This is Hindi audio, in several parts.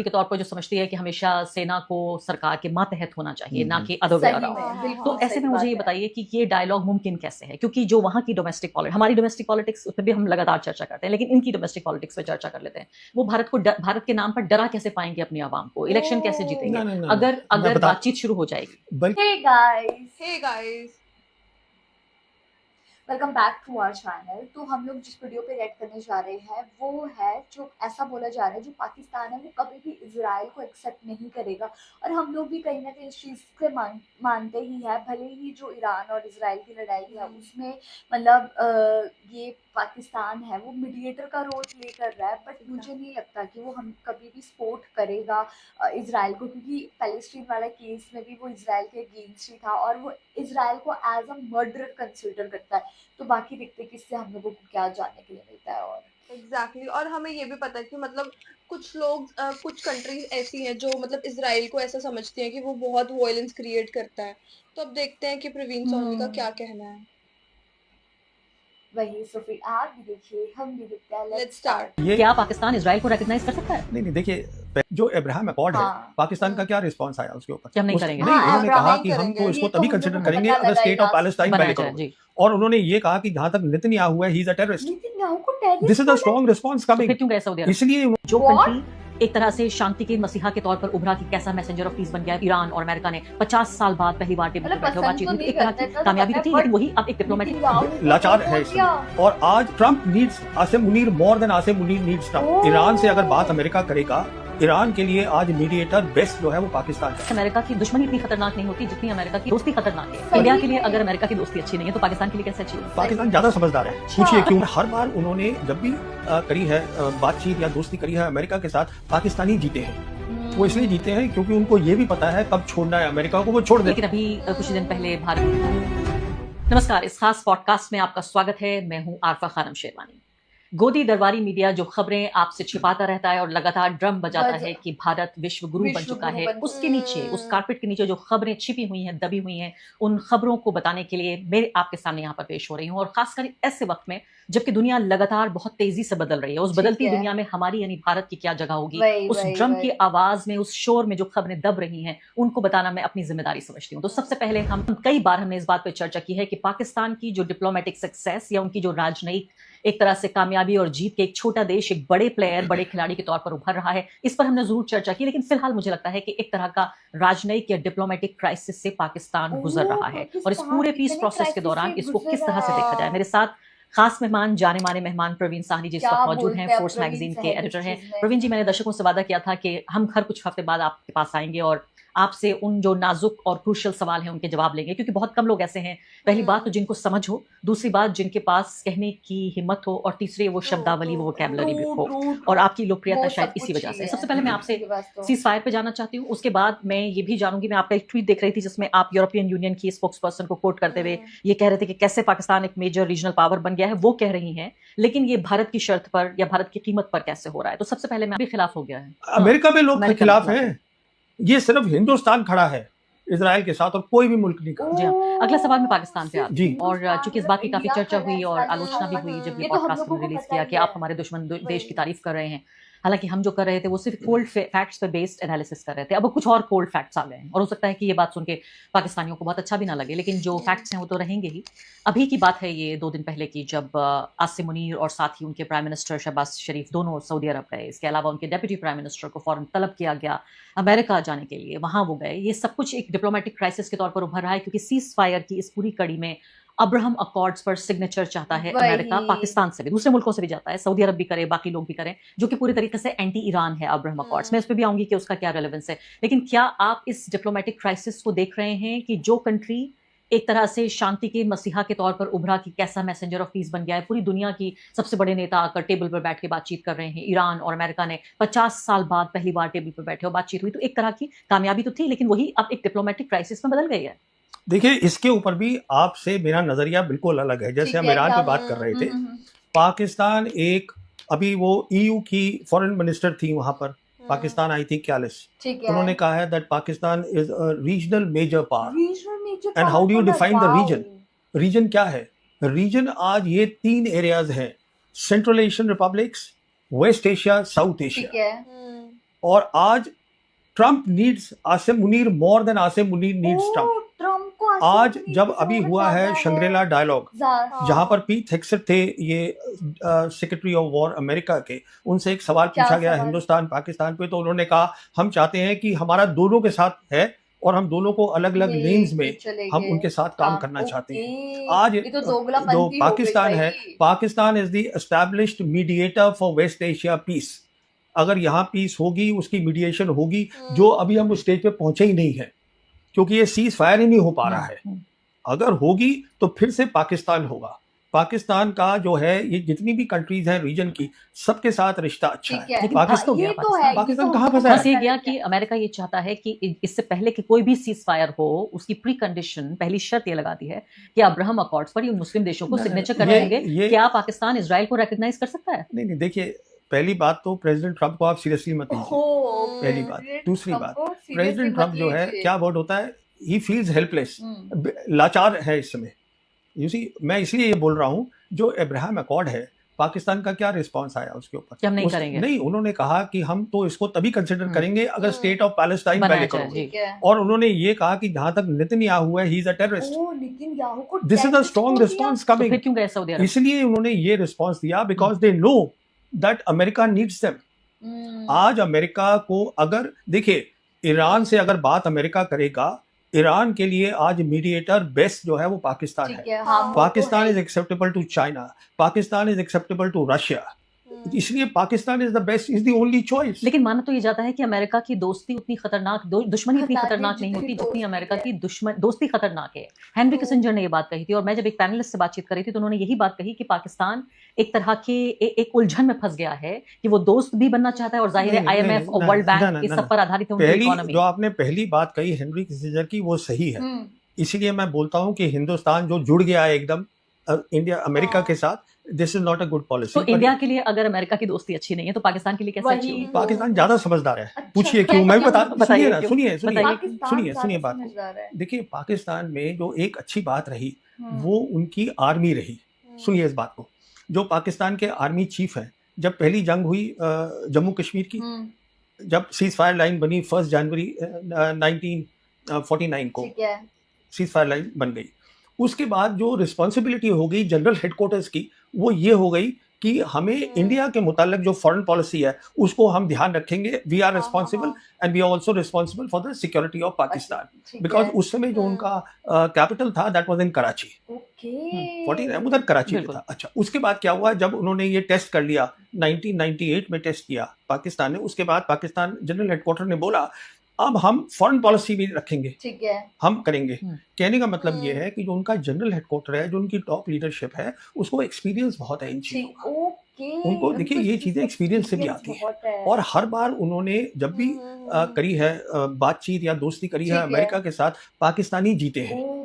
के तौर पर जो समझती है कि हमेशा सेना को सरकार के मातहत होना चाहिए, ना कि अदर वे अराउंड। तो ऐसे में मुझे ये बताइए कि ये डायलॉग मुमकिन कैसे है, क्योंकि जो वहाँ की डोमेस्टिक पॉलिटिक्स, हमारी डोमेस्टिक पॉलिटिक्स उस पर भी हम लगातार चर्चा करते हैं, लेकिन इनकी डोमेस्टिक पॉलिटिक्स पे चर्चा कर लेते हैं। वो भारत के नाम पर डरा कैसे पाएंगे अपनी आवाम को, इलेक्शन कैसे जीतेंगे अगर बातचीत शुरू हो जाएगी। Hey guys, welcome back to our channel. तो हम लोग जिस वीडियो पे रिएक्ट करने जा रहे हैं वो है जो ऐसा बोला जा रहा है जो पाकिस्तान है वो कभी भी इजराइल को एक्सेप्ट नहीं करेगा, और हम लोग भी कहीं ना कहीं इस चीज़ से मानते ही है। भले ही जो ईरान और इजराइल की लड़ाई है उसमें मतलब ये पाकिस्तान है वो मीडिएटर का रोल प्ले कर रहा है, बट मुझे नहीं लगता कि वो हम कभी भी सपोर्ट करेगा इजराइल को, क्योंकि पैलेस्टीन वाला केस में भी वो इजराइल के अगेंस्ट ही था और वो इजराइल को एज अ मर्डर कंसिडर करता है। तो बाकी देखते हैं कि इससे हम लोगों को क्या जानने के लिए मिलता है। और एग्जैक्टली और हमें ये भी पता है कि मतलब कुछ लोग कुछ कंट्रीज ऐसी हैं जो मतलब इजराइल को ऐसा समझती हैं कि वो बहुत वॉयलेंस क्रिएट करता है। तो अब देखते हैं कि प्रवीण सोनी का क्या कहना है। वही सोफी, आप भी देखिए हम भी देखते हैं। Let's start. क्या पाकिस्तान इजराइल को रिकॉग्नाइज कर सकता है? नहीं देखिए, जो अब्राहम अकॉर्ड है पाकिस्तान का क्या रिस्पांस आया उसके ऊपर? हम नहीं करेंगे। नहीं, उन्होंने कहा कि हम तो इसको तभी कंसिडर करेंगे अगर स्टेट ऑफ पैलेस्टाइन पहले करो, और उन्होंने ये कहा कि जहां तक नेतन्याहू है ही is a terrorist. This is a strong response coming. क्यों गए सऊदी अरब? इसलिए जो कंट्री एक तरह से शांति के मसीहा के तौर पर उभरा कि कैसा मैसेंजर ऑफ पीस बन गया ईरान और अमेरिका ने 50 साल बाद पहली बार टेबल पर बैठे बातचीत हुई, एक तरह की कामयाबी तो थी, लेकिन वही अब एक डिप्लोमेटिक लाचार है इसमें। और आज Trump needs Asim Munir more than Asim Munir needs Trump. Iran से अगर बात अमेरिका करेगा, ईरान के लिए आज मीडिएटर बेस्ट जो है वो पाकिस्तान है। अमेरिका की दुश्मनी इतनी खतरनाक नहीं होती जितनी अमेरिका की दोस्ती खतरनाक है। इंडिया के लिए अगर अमेरिका की दोस्ती अच्छी नहीं है तो पाकिस्तान के लिए कैसे अच्छी होगी? पाकिस्तान ज्यादा समझदार है। पूछिए क्यों? हर बार उन्होंने जब भी करी है बातचीत या दोस्ती करी है अमेरिका के साथ, पाकिस्तानी जीते हैं। वो इसलिए जीते हैं क्योंकि उनको ये भी पता है कब छोड़ना है अमेरिका को, वो छोड़ दे। लेकिन अभी कुछ दिन पहले नमस्कार, इस खास पॉडकास्ट में आपका स्वागत है। मैं हूँ आरफा खानम शेरवानी। गोदी दरबारी मीडिया जो खबरें आपसे छिपाता रहता है और लगातार ड्रम बजाता है कि भारत विश्व गुरु बन चुका है, उसके नीचे, उस कारपेट के नीचे जो खबरें छिपी हुई हैं, दबी हुई हैं, उन खबरों को बताने के लिए मैं आपके सामने यहाँ पर पेश हो रही हूँ। और खासकर ऐसे वक्त में जबकि दुनिया लगातार बहुत तेजी से बदल रही है, उस बदलती दुनिया में हमारी यानी भारत की क्या जगह होगी, उस ड्रम की आवाज में, उस शोर में जो खबरें दब रही हैं, उनको बताना मैं अपनी जिम्मेदारी समझती हूँ। तो सबसे पहले कई बार हमने इस बात पर चर्चा की है कि पाकिस्तान की जो डिप्लोमेटिक सक्सेस या उनकी जो राजनयिक एक तरह से कामयाबी और जीत के एक छोटा देश, एक बड़े प्लेयर, बड़े खिलाड़ी के तौर पर उभर रहा है, इस पर हमने जरूर चर्चा की। लेकिन फिलहाल मुझे लगता है कि एक तरह का राजनयिक या डिप्लोमेटिक क्राइसिस से पाकिस्तान गुजर रहा है, और इस पूरे पीस प्रोसेस के दौरान इसको किस तरह से देखा जाए। मेरे साथ खास मेहमान, जाने माने मेहमान प्रवीण साहनी जी इस वक्त मौजूद हैं, फोर्स मैगजीन के एडिटर हैं। प्रवीण जी, मैंने दर्शकों से वादा किया था कि हम हर कुछ हफ्ते बाद आपके पास आएंगे और आपसे उन जो नाजुक और क्रूशियल सवाल हैं उनके जवाब लेंगे, क्योंकि बहुत कम लोग ऐसे हैं, पहली बात तो जिनको समझ हो, दूसरी बात जिनके पास कहने की हिम्मत हो, और तीसरी वो शब्दावली, वो वोकैबुलरी भी हो। और आपकी लोकप्रियता शायद इसी वजह से। सबसे पहले मैं आपसे सीज फायर पे जाना चाहती हूँ, उसके बाद मैं ये भी जानूंगी, मैं आपका एक ट्वीट देख रही थी जिसमें आप यूरोपियन यूनियन की स्पोक्स पर्सन को कोट करते हुए ये कह रहे थे कि कैसे पाकिस्तान एक मेजर रीजनल पावर बन गया है, वो कह रही हैं, लेकिन ये भारत की शर्त पर या भारत की कीमत पर कैसे हो रहा है? तो सबसे पहले मैं भी खिलाफ हो गया है। अमेरिका में लोग खिलाफ हैं, ये सिर्फ हिंदुस्तान खड़ा है इजराइल के साथ और कोई भी मुल्क नहीं खड़ा। जी हाँ, अगला सवाल मैं पाकिस्तान पे आती हूँ। और चूंकि इस बात की काफी चर्चा हुई और आलोचना भी हुई जब ये पॉडकास्ट में रिलीज किया कि आप हमारे दुश्मन देश की तारीफ कर रहे हैं, हालांकि हम जो कर रहे थे वो सिर्फ कोल्ड फैक्ट्स पे बेस्ड एनालिसिस कर रहे थे। अब कुछ और कोल्ड फैक्ट्स आ गए हैं, और हो सकता है कि ये बात सुन के पाकिस्तानियों को बहुत अच्छा भी ना लगे, लेकिन जो फैक्ट्स हैं वो तो रहेंगे ही। अभी की बात है ये 2 दिन पहले की, जब आसिम मुनीर और साथ ही उनके प्राइम मिनिस्टर शहबाज शरीफ दोनों सऊदी अरब गए। इसके अलावा उनके डेप्यूटी प्राइम मिनिस्टर को फौरन तलब किया गया अमेरिका जाने के लिए, वहां वो गए। ये सब कुछ एक डिप्लोमेटिक क्राइसिस के तौर पर उभर रहा है, क्योंकि सीज फायर की इस पूरी कड़ी में अब्राहम अकॉर्ड्स पर सिग्नेचर चाहता है अमेरिका, पाकिस्तान से भी, दूसरे मुल्कों से भी जाता है, सऊदी अरब भी करे, बाकी लोग भी करें, जो कि पूरी तरीके से एंटी ईरान है अब्राहम अकॉर्ड्स। मैं इस पर भी आऊंगी कि उसका क्या रेलेवेंस है। लेकिन क्या आप इस डिप्लोमेटिक क्राइसिस को देख रहे हैं कि जो कंट्री एक तरह से शांति के मसीहा के तौर पर उभरा कि कैसा मैसेंजर ऑफ पीस बन गया है, पूरी दुनिया की सबसे बड़े नेता आकर टेबल पर बैठ के बातचीत कर रहे हैं, ईरान और अमेरिका ने 50 साल बाद पहली बार टेबल पर बैठे और बातचीत हुई, तो एक तरह की कामयाबी तो थी, लेकिन वही अब एक डिप्लोमेटिक क्राइसिस में बदल गई है। देखिए, इसके ऊपर भी आपसे मेरा नजरिया बिल्कुल अलग है। जैसे हम ईरान पे बात कर रहे थे, पाकिस्तान एक, अभी वो ईयू की फॉरेन मिनिस्टर थी वहां पर, पाकिस्तान आई थी क्यालिस, उन्होंने कहा है that Pakistan is a regional major power. And how do you define the region? Region क्या है? रीजन आज ये 3 एरियाज हैं, central Asian republics, west Asia, south Asia. और आज Trump needs Asim Munir more than Asim Munir needs Trump. Trump को आज जब अभी हुआ है शंग्रीला डायलॉग, जहां पर पीट हेग्सेट थे, ये सेक्रेटरी ऑफ वॉर अमेरिका के, उनसे एक सवाल पूछा गया हिंदुस्तान पाकिस्तान पे, तो उन्होंने कहा हम चाहते हैं कि हमारा दोनों के साथ है और हम दोनों को अलग अलग लेन्स में हम उनके साथ काम करना चाहते हैं। आज जो पाकिस्तान है, Pakistan is the established mediator for west Asia peace. अगर यहाँ पीस होगी, उसकी मीडिएशन होगी, जो अभी हम उस स्टेज पे पहुंचे ही नहीं है, क्योंकि ये सीज फायर ही नहीं हो पा रहा है। अगर होगी तो फिर से पाकिस्तान होगा। पाकिस्तान का जो है, ये जितनी भी कंट्रीज हैं रीजन की, सबके साथ रिश्ता अच्छा है। पाकिस्तान ये तो है, पाकिस्तान कहाँ फंसा बस ये गया कि अमेरिका ये चाहता है कि इससे पहले कि कोई भी सीज फायर हो, उसकी प्री कंडीशन, पहली शर्त ये लगाती है कि अब्राहम अकॉर्ड्स पर ये मुस्लिम देशों को सिग्नेचर करवाएंगे। क्या पाकिस्तान इजराइल को रिकॉग्नाइज कर सकता है? नहीं, देखिए, पहली बात तो प्रेसिडेंट ट्रम्प को आप सीरियसली मत लीजिए, पहली बात। दूसरी बात, प्रेसिडेंट ट्रम्प जो है, क्या वर्ड होता है, ही फील्स हेल्पलेस, लाचार है इस समय। यू सी, मैं इसलिए ये बोल रहा हूँ, जो अब्राहम अकॉर्ड है, पाकिस्तान का क्या रिस्पांस आया उसके ऊपर? हम नहीं करेंगे। नहीं, उन्होंने कहा कि हम तो इसको तभी कंसिडर करेंगे अगर स्टेट ऑफ पैलेस्टाइन पहले करोगे। और उन्होंने ये कहा कि जहां तक नेतन्याहू है, ही is a terrorist. This is a strong response coming. फिर क्यों गए सऊदी अरब? इसलिए उन्होंने ये रिस्पांस दिया, because they know that America needs them. आज अमेरिका को, अगर देखिए, ईरान से अगर बात अमेरिका करेगा, ईरान के लिए आज मीडिएटर बेस्ट जो है वो पाकिस्तान है। Pakistan is acceptable to China, Pakistan is acceptable to Russia, इसलिए Pakistan is the best, is the only choice. लेकिन माना तो ये जाता है कि अमेरिका की दोस्ती उतनी खतरनाक, दुश्मनी इतनी खतरनाक नहीं होती जितनी अमेरिका की दोस्ती खतरनाक है। हेनरी किसिंजर ने ये बात कही थी, और मैं जब एक पैनलिस्ट से बातचीत कर रही थी तो उन्होंने यही बात कही कि पाकिस्तान एक तरह की एक उलझन में फंस गया है कि वो दोस्त भी बनना चाहता है, और जाहिर है IMF और वर्ल्ड बैंक इस सब पर आधारित है उनकी इकोनॉमी। जो आपने पहली बात कही हेनरी किसिंजर की, वो सही है। इसीलिए मैं बोलता हूँ कि हिंदुस्तान जो जुड़ गया है एकदम इंडिया अमेरिका के साथ, this is not a good policy. तो इंडिया के लिए अगर अमेरिका की दोस्ती अच्छी नहीं है तो पाकिस्तान के लिए कैसे अच्छी होगी? पाकिस्तान ज्यादा समझदार है। पूछिए क्यों, मैं सुनिए बात को। देखिए, पाकिस्तान में जो एक अच्छी बात रही वो उनकी आर्मी रही। सुनिए इस बात को, जो पाकिस्तान के आर्मी चीफ हैं, जब पहली जंग हुई जम्मू कश्मीर की, जब सीज फायर लाइन बनी 1 जनवरी 1949 को सीज फायर लाइन बन गई, उसके बाद जो रिस्पॉन्सिबिलिटी हो गई जनरल हेडक्वार्टर्स की, वो ये हो गई कि हमें इंडिया के मुतालिक जो फॉरेन पॉलिसी है उसको हम ध्यान रखेंगे। We are responsible and we are also responsible for the security of Pakistan, because उस समय जो उनका कैपिटल था दैट वाज इन कराची। 49 उधर कराची में था। अच्छा, उसके बाद क्या हुआ, जब उन्होंने ये टेस्ट कर लिया 1998 में टेस्ट किया पाकिस्तान ने, उसके बाद पाकिस्तान जनरल हेडक्वार्टर ने बोला अब हम फॉरेन पॉलिसी भी रखेंगे, ठीक है, हम करेंगे। कहने का मतलब ये है कि जो उनका जनरल हेडक्वार्टर है, जो उनकी टॉप लीडरशिप है, उसको एक्सपीरियंस बहुत है इन चीजों का। उनको देखिए, ये चीजें एक्सपीरियंस से भी आती है, और हर बार उन्होंने जब भी करी है बातचीत या दोस्ती करी है अमेरिका के साथ, पाकिस्तानी जीते हैं।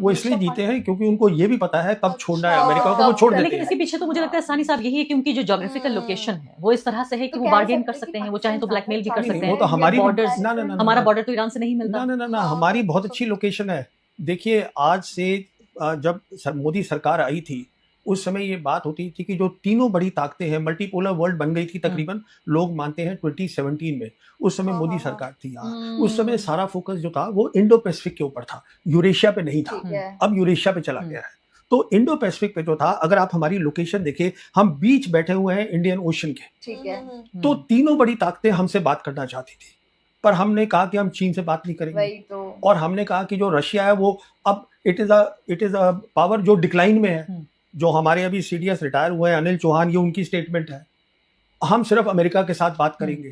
वो इसलिए जीते हैं क्योंकि उनको ये भी पता है कब छोड़ना है अमेरिका को, वो छोड़ देते हैं। लेकिन इसके पीछे तो मुझे लगता है सानी साहब यही है कि उनकी जो ज्योग्राफिकल लोकेशन है वो इस तरह से है कि वो बार्गेन कर सकते हैं, वो चाहे तो ब्लैकमेल भी कर सकते हैं। वो तो हमारी बॉर्डर्स, हमारा बॉर्डर तो ईरान से नहीं मिलता। ना, हमारी बहुत अच्छी लोकेशन है। देखिए, आज से जब मोदी सरकार आई थी, उस समय ये बात होती थी कि जो तीनों बड़ी ताकतें हैं, मल्टीपोलर वर्ल्ड बन गई थी तकरीबन, लोग मानते हैं 2017 में। उस समय मोदी सरकार थी यहाँ। उस समय सारा फोकस जो था वो इंडो पैसिफिक के ऊपर था, यूरेशिया पे नहीं था। अब यूरेशिया पे चला गया है। तो इंडो पैसिफिक पे जो था, अगर आप हमारी लोकेशन देखें, हम बीच बैठे हुए हैं इंडियन ओशन के, ठीक है। तो तीनों बड़ी ताकतें हमसे बात करना चाहती थी, पर हमने कहा कि हम चीन से बात नहीं करेंगे। तो। और हमने कहा कि जो रशिया है वो अब इट इज अ पावर जो डिक्लाइन में है। जो हमारे अभी CDS रिटायर हुए हैं अनिल चौहान, ये उनकी स्टेटमेंट है, हम सिर्फ अमेरिका के साथ बात करेंगे।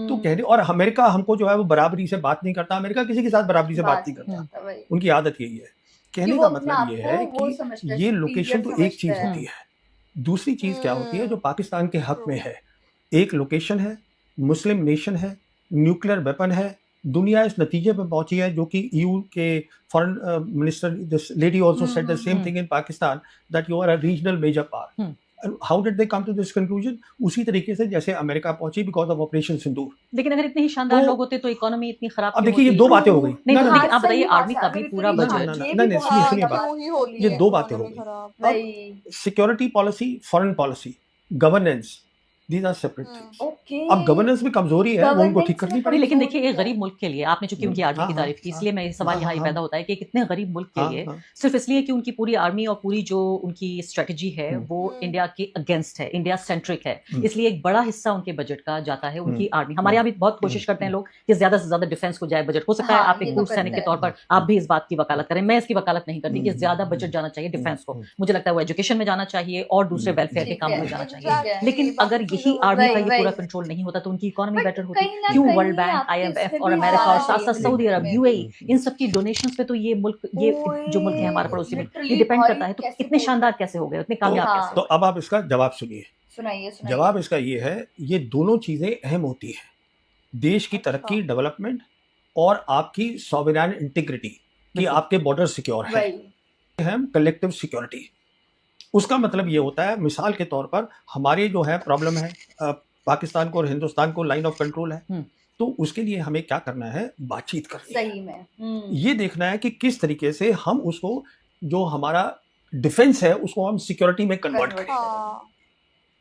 तो कहने, और अमेरिका हमको जो है वो बराबरी से बात नहीं करता, अमेरिका किसी के साथ बराबरी से बात नहीं करता, उनकी आदत यही है। कहने का मतलब ये है कि ये लोकेशन तो एक चीज होती है, दूसरी चीज क्या होती है जो पाकिस्तान के हक में है। एक लोकेशन है, मुस्लिम नेशन है, न्यूक्लियर वेपन है। दुनिया इस नतीजे पर पहुंची है, जो कि EU के foreign minister this lady also said the same thing in Pakistan, that you are a regional major power. How did they come to this conclusion? उसी तरीके से जैसे अमेरिका पहुंची बिकॉज ऑफ ऑपरेशन सिंदूर। लेकिन अगर इतने ही शानदार लोग होते तो इकोनॉमी इतनी खराब। अब देखिए, ये दो बातें हो गई। नहीं, आप बताइए, आर्मी का भी पूरा बजट। नहीं, सुनिए बात, ये दो बातें हो गई। Security policy, foreign policy, governance, these are separate things. Okay अब गवर्नेंस में कमजोरी है, वो उनको ठीक करनी नहीं, पड़ेगी। लेकिन देखिए एक गरीब मुल्क के लिए आपने चूंकि उनकी आर्मी की हाँ, तारीफ की, हाँ, इसलिए मैं सवाल हाँ, यहाँ ये हाँ, पैदा होता है कि कितने गरीब मुल्क के हाँ, लिए हाँ, सिर्फ इसलिए कि उनकी पूरी आर्मी और पूरी जो उनकी स्ट्रेटजी है वो इंडिया के अगेंस्ट है, इंडिया सेंट्रिक है, इसलिए एक बड़ा हिस्सा उनके बजट का जाता है उनकी आर्मी। हमारे यहाँ भी बहुत कोशिश करते हैं लोग कि ज्यादा से ज्यादा डिफेंस को जाए बजट। हो सकता है हाँ, आप एक ये तो पूर्व सैनिक के करते तौर पर आप भी इस बात की वकालत करें, मैं इसकी वकालत नहीं करती कि ज्यादा बजट जाना चाहिए डिफेंस को। मुझे लगता है वो एजुकेशन में जाना चाहिए और दूसरे वेलफेयर के ठीक कामों है, में जाना ठीक चाहिए। है। लेकिन अगर यही आर्मी का ये पूरा वही। कंट्रोल नहीं होता तो उनकी इकोनॉमी बट बेटर होती। कहीं ना क्यों कहीं वर्ल्ड बैंक, आपके आईएमएफ इसमें और भी अमेरिका और जाना साथ साथ चाहिए सऊदी अरब, में। यूएई, इन सब की डोनेशंस पे तो ये मुल्क, ये जो मुल्क है हमारे पड़ोसी मुल्क, ये Literally डिपेंड भाई करता है। तो कैसे इतने बोल- शानदार कैसे हो गए, इतने कामयाब हाँ। कैसे तो हो गए? अब आप इसका जवाब सुनिए। सुनाइए सुनाइए। जवाब इसका ये है, ये दोनों चीजें अहम होती हैं, देश की अच्छा। तरक्की, डेवलपमेंट, और आपकी सॉवरेन इंटीग्रिटी, कि बिल्कुल। आपके बॉर्डर सिक्योर है, वही कलेक्टिव सिक्योरिटी। उसका मतलब ये होता है, मिसाल के तौर पर हमारे जो है प्रॉब्लम है, पाकिस्तान को और हिंदुस्तान को लाइन ऑफ कंट्रोल है, तो उसके लिए हमें क्या करना है, बातचीत करनी है। सही में ये देखना है कि किस तरीके से हम उसको, जो हमारा डिफेंस है उसको हम सिक्योरिटी में कन्वर्ट करें। हाँ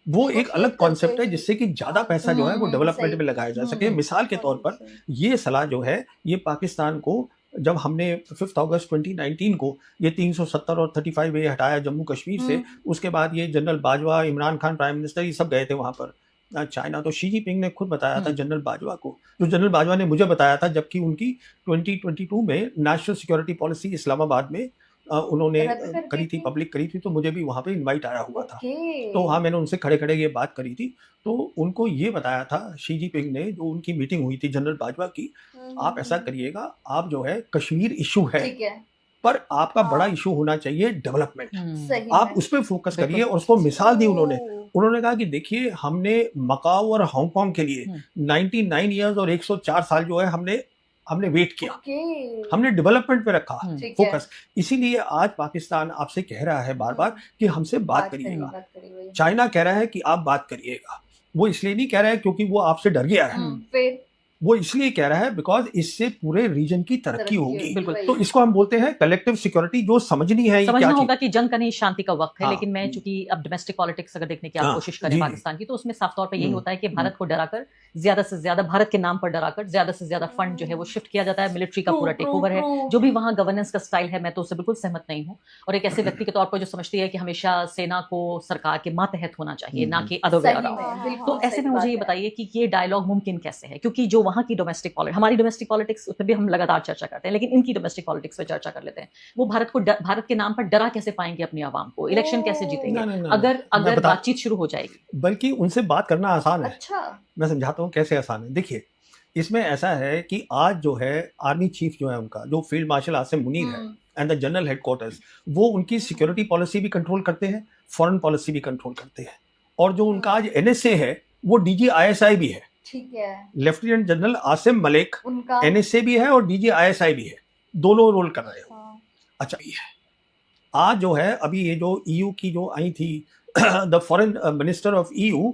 वो उसको एक अलग ठीक कॉन्सेप्ट है करके जिससे कि ज्यादा पैसा जो है वो डेवलपमेंट सही। में लगाया जा सके। मिसाल के तौर पर ये सलाह जो है, ये पाकिस्तान को, जब हमने 5 अगस्त 2019 को ये 370 और 35A हटाया जम्मू कश्मीर से, उसके बाद ये general Bajwa, Imran Khan prime minister, ये सब गए थे वहां पर चाइना। तो शी जिनपिंग ने खुद बताया था जनरल बाजवा को, जो जनरल बाजवा ने मुझे बताया था, जबकि उनकी 2022 में नेशनल सिक्योरिटी पॉलिसी इस्लामाबाद में उन्होंने करी थी, पब्लिक करी थी, तो मुझे भी वहां पे इनवाइट आया हुआ था। तो हाँ, मैंने उनसे खड़े खड़े ये बात करी थी, तो उनको ये बताया था शी जिनपिंग ने, जो उनकी मीटिंग हुई थी जनरल बाजवा की, आप ऐसा करिएगा, आप जो है कश्मीर इशू है, ठीक है पर आपका हाँ। बड़ा इशू होना चाहिए डेवलपमेंट, सही आप में। उस पर फोकस बिल्कुल। करिए। और उसको मिसाल दी उन्होंने कहा कि देखिए, हमने मकाऊ और हांगकांग के लिए 99 इयर्स और 104 साल जो है हमने वेट किया, ओके हमने डेवलपमेंट पे रखा ठीक है। फोकस। इसीलिए आज पाकिस्तान आपसे कह रहा है बार बार कि हमसे बात करिएगा। बात करिए वही। चाइना कह रहा है कि आप बात करिएगा, वो इसलिए नहीं कह रहा है क्योंकि वो आपसे डर गया है, फिर वो इसलिए कह रहा है बिकॉज इससे पूरे रीजन की तरक्की होगी। बिल्कुल। वही। तो इसको हम बोलते हैं कलेक्टिव सिक्योरिटी, जो समझनी है ये समझना क्या होगा चीज। कि जंग का नहीं, शांति का वक्त है। हाँ। लेकिन मैं चूंकि अब डोमेस्टिक पॉलिटिक्स अगर देखने की आप हाँ, कोशिश करें जी, पाकिस्तान की, तो उसमें साफ तौर पे यही हम्म, होता है कि भारत को डराकर, ज्यादा से ज्यादा भारत के नाम पर डराकर ज्यादा से ज्यादा फंड जो है वो शिफ्ट किया जाता है। मिलिट्री का पूरा टेक ओवर है, जो भी वहाँ गवर्नेंस का स्टाइल है, मैं तो उससे बिल्कुल सहमत नहीं हूँ। और एक ऐसे व्यक्ति के तौर पर जो समझती है कि हमेशा सेना को सरकार के मातहत होना चाहिए, ना कि अदर वे सही अराउंड। में, बिल्कुल तो ऐसे सही में मुझे बात ये है। बताइए कि ये डायलॉग मुमकिन कैसे है? क्योंकि जो वहाँ की डोमेस्टिक पॉलिटिक्स, हमारी डोमेस्टिक पॉलिटिक्स, उस पर भी हम लगातार चर्चा करते हैं, लेकिन इनकी डोमेस्टिक पॉलिटिक्स पे चर्चा कर लेते हैं। वो भारत के नाम पर डरा कैसे पाएंगे अपनी आवाम को? इलेक्शन कैसे जीतेंगे नहीं, अगर बातचीत शुरू हो जाएगी? बल्कि उनसे बात करना आसान है। अच्छा मैं समझाता हूँ कैसे आसान है। देखिए, इसमें ऐसा है कि आज जो है आर्मी चीफ जो है उनका, जो फील्ड मार्शल आसिम मुनीर है, एंड द जनरल हेडक्वार्टर्स, वो उनकी सिक्योरिटी पॉलिसी भी कंट्रोल करते हैं, फॉरेन पॉलिसी भी कंट्रोल करते हैं। और जो उनका आज NSA है, वो DG ISI भी है। ठीक है। लेफ्टिनेंट जनरल आसिम मलिक उनका NSA भी है और DG ISI भी है, दोनों रोल कर रहे हो। अच्छा, ये है आज जो है, अभी ये जो EU की जो आई थी the foreign minister of EU,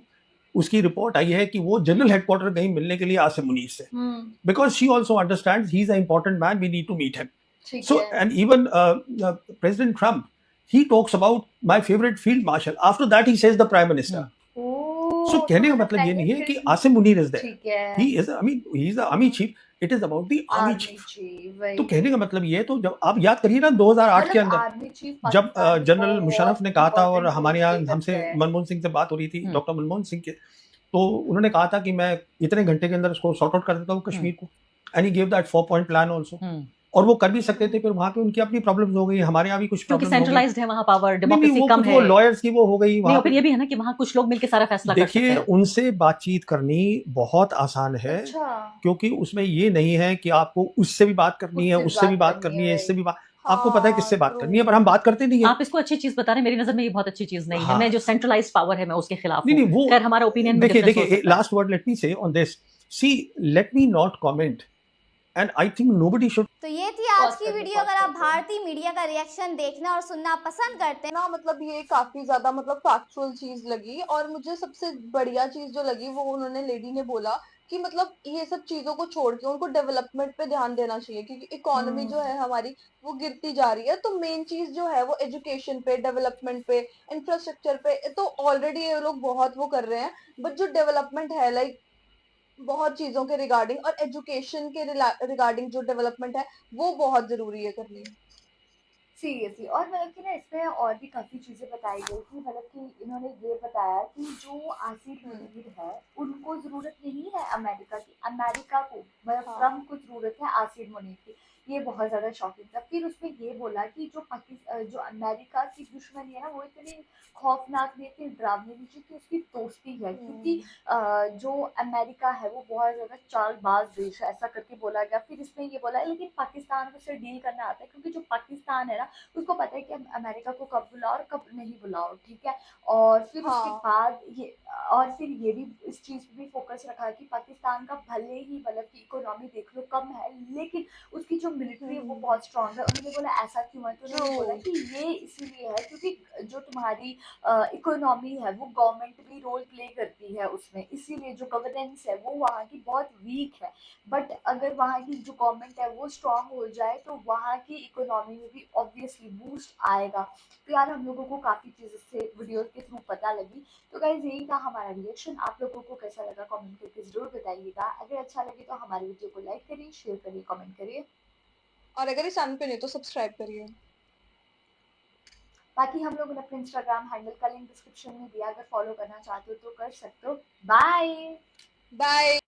उसकी रिपोर्ट आई है कि वो जनरल हेडक्वार्टर गई मिलने के लिए आसिम मुनीर से, because she also understands he is a important man, we need to meet him. ठीक So, है। and even President Trump, he talks about my favorite field marshal. After that, he says the prime minister. So, कहने का मतलब ये नहीं है कि आसिम मुनीर is there. ठीक है। He is, I mean, he is the army chief. It is about the army chief. तो कहने का मतलब ये है, तो जब आप याद करिए ना 2008 के अंदर, जब जनरल मुशर्रफ ने कहा था, और हमारे यहाँ हमसे मनमोहन सिंह से बात हो रही थी, डॉक्टर मनमोहन सिंह के, तो उन्होंने कहा था कि मैं इतने घंटे के अंदर उसको सॉर्ट आउट कर देता हूँ कश्मीर को, and he give that 4-point plan also. और वो कर भी सकते थे, फिर वहाँ पे उनकी अपनी प्रॉब्लम्स हो गई, हमारे यहाँ भी कुछ क्योंकि प्रॉब्लम हो गई। सेंट्रलाइज्ड है वहाँ पावर, डेमोक्रेसी कम है। वो लॉयर्स की वो हो गई नहीं, वहाँ और फिर पे। ये भी है ना कि वहाँ कुछ लोग मिलकर सारा फैसला कर सकते देखिए, हैं। उनसे बातचीत करनी बहुत आसान है, अच्छा। क्योंकि उसमें ये नहीं है कि आपको उससे भी बात करनी है, उससे भी बात करनी है, इससे भी बात, आपको पता है किससे बात करनी है, पर हम बात करते नहीं है। आप इसको अच्छी चीज बता रहे हैं, मेरी नजर में ये बहुत अच्छी चीज नहीं है। हाँ। मैं जो सेंट्रलाइज्ड पावर है, मैं उसके खिलाफ नहीं, हूँ। नहीं, वो खैर, हमारा ओपिनियन में देखिए, difference हो सकता है। Last word let me say on this, see let me not comment, and I think nobody should. तो ये थी आज की वीडियो। अगर आप भारतीय मीडिया का रिएक्शन देखना और सुनना पसंद करते हैं ना, मतलब ये काफी ज्यादा मतलब फैक्चुअल चीज लगी। और मुझे सबसे बढ़िया चीज जो लगी वो उन्होंने लेडी ने बोला कि मतलब ये सब चीजों को छोड़ के उनको डेवलपमेंट पे ध्यान देना चाहिए, क्योंकि इकोनॉमी जो है हमारी वो गिरती जा रही है। तो मेन चीज जो है वो एजुकेशन पे, डेवलपमेंट पे, इंफ्रास्ट्रक्चर पे तो ऑलरेडी ये लोग बहुत वो कर रहे हैं। बट जो डेवलपमेंट है लाइक बहुत चीजों के रिगार्डिंग और एजुकेशन के रिगार्डिंग जो डेवलपमेंट है वो बहुत जरूरी है करनी। सीरियसली। और मतलब कि ना इसमें और भी काफ़ी चीज़ें बताई गई थी, मतलब कि इन्होंने ये बताया कि जो आसिफ हम्म। मुनीर है उनको ज़रूरत नहीं है अमेरिका की, अमेरिका को मतलब हाँ। ट्रम्प को ज़रूरत है आसिफ मुनीर की। ये बहुत ज़्यादा शॉकिंग था। फिर उसमें ये बोला कि जो अमेरिका की दुश्मनी है ना वो इतनी खौफनाक नहीं, इतनी डरावनी नहीं कि उसकी दोस्ती है, क्योंकि जो अमेरिका है वो बहुत ज़्यादा चालबाज देश है, ऐसा करके बोला गया। फिर इसमें ये बोला लेकिन पाकिस्तान को उससे डील करना आता है, क्योंकि जो पाकिस्तान है ना उसको पता है कि अमेरिका को कब बुलाओ और कब नहीं बुलाओ, ठीक है। और फिर उसके हाँ। बाद ये, और फिर ये भी इस चीज़ पे भी फोकस रखा कि पाकिस्तान का भले ही मतलब कि इकोनॉमी देख लो कम है, लेकिन उसकी जो मिलिट्री है वो बहुत स्ट्रांग है। उन्होंने बोला ऐसा क्यों है, तो ट्रू। उन्होंने बोला कि ये इसीलिए है क्योंकि जो तुम्हारी इकोनॉमी है वो गवर्नमेंट भी रोल प्ले करती है उसमें, इसीलिए जो गवर्नेंस है वो वहाँ की बहुत वीक है। बट अगर वहाँ की जो गवर्नमेंट है वो स्ट्रांग हो जाए तो वहाँ की इकोनॉमी में भी ऑब्वियसली बूस्ट आएगा। तो यार हम लोगों को काफ़ी चीज़ इससे वीडियो के थ्रू पता लगी। तो गाइज यही था हमारा रिएक्शन, आप लोगों को कैसा लगा कमेंट करके ज़रूर बताइएगा। अगर अच्छा लगे तो हमारी वीडियो को लाइक करिए, शेयर करिए, कमेंट करिए। और अगर इस चैनल पे नहीं तो सब्सक्राइब करिए। बाकी हम लोगों ने अपने इंस्टाग्राम हैंडल का लिंक डिस्क्रिप्शन में दिया, अगर फॉलो करना चाहते हो तो कर सकते हो। बाय। बाय।